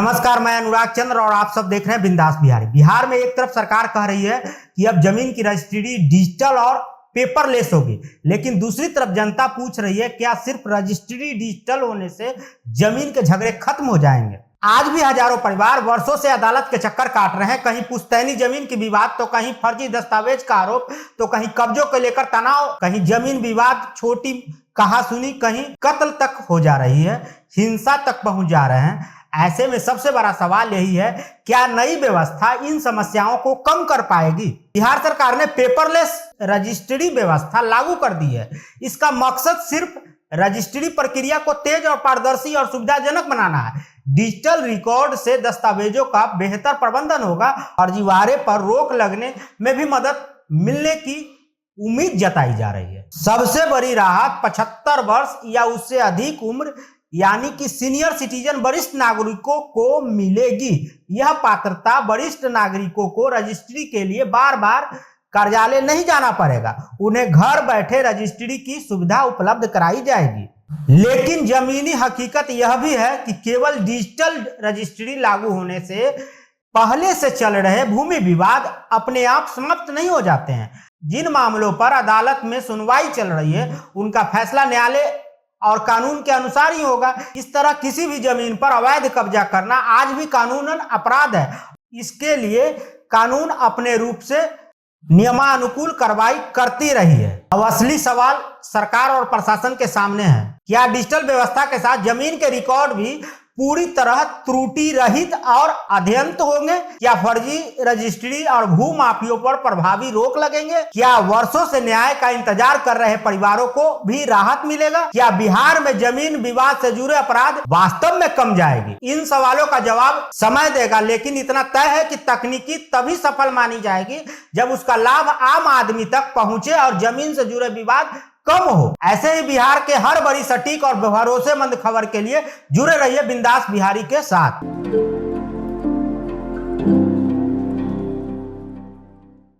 नमस्कार, मैं अनुराग चंद्र और आप सब देख रहे हैं बिंदास बिहारी। बिहार में एक तरफ सरकार कह रही है कि अब जमीन की रजिस्ट्री डिजिटल और पेपरलेस होगी, लेकिन दूसरी तरफ जनता पूछ रही है क्या सिर्फ रजिस्ट्री डिजिटल होने से जमीन के झगड़े खत्म हो जाएंगे। आज भी हजारों परिवार वर्षों से अदालत के चक्कर काट रहे हैं। कहीं पुश्तैनी जमीन की विवाद, तो कहीं फर्जी दस्तावेज का आरोप, तो कहीं कब्जों को लेकर तनाव, कहीं जमीन विवाद छोटी कहासुनी, कहीं कत्ल तक हो जा रही है, हिंसा तक पहुंच जा रहे हैं। ऐसे में सबसे बड़ा सवाल यही है, क्या नई व्यवस्था इन समस्याओं को कम कर पाएगी। बिहार सरकार ने पेपरलेस रजिस्ट्री व्यवस्था लागू कर दी है। इसका मकसद सिर्फ रजिस्ट्री प्रक्रिया को तेज और पारदर्शी और सुविधाजनक बनाना है। डिजिटल रिकॉर्ड से दस्तावेजों का बेहतर प्रबंधन होगा, फर्जीवाड़े पर रोक लगने में भी मदद मिलने की उम्मीद जताई जा रही है। सबसे बड़ी राहत 75 वर्ष या उससे अधिक उम्र यानी कि सीनियर सिटीजन वरिष्ठ नागरिकों को मिलेगी। यह पात्रता वरिष्ठ नागरिकों को रजिस्ट्री के लिए बार बार कार्यालय नहीं जाना पड़ेगा, उन्हें घर बैठे रजिस्ट्री की सुविधा उपलब्ध कराई जाएगी। लेकिन जमीनी हकीकत यह भी है कि केवल डिजिटल रजिस्ट्री लागू होने से पहले से चल रहे भूमि विवाद अपने आप समाप्त नहीं हो जाते हैं। जिन मामलों पर अदालत में सुनवाई चल रही है उनका फैसला न्यायालय और कानून के अनुसार ही होगा। इस तरह किसी भी जमीन पर अवैध कब्जा करना आज भी कानूनन अपराध है। इसके लिए कानून अपने रूप से नियमानुकूल कार्रवाई करती रही है। अब असली सवाल सरकार और प्रशासन के सामने है, क्या डिजिटल व्यवस्था के साथ जमीन के रिकॉर्ड भी पूरी तरह त्रुटि रहित और अध्ययन होंगे? क्या फर्जी रजिस्ट्री और भू माफियों पर प्रभावी रोक लगेंगे? क्या वर्षों से न्याय का इंतजार कर रहे परिवारों को भी राहत मिलेगा? क्या बिहार में जमीन विवाद से जुड़े अपराध वास्तव में कम जाएगी? इन सवालों का जवाब समय देगा, लेकिन इतना तय है कि तकनीकी तभी सफल मानी जाएगी जब उसका लाभ आम आदमी तक पहुंचे और जमीन से जुड़े विवाद कम हो। ऐसे ही बिहार के हर बड़ी सटीक और भरोसेमंद खबर के लिए जुड़े रहिए बिंदास बिहारी के साथ।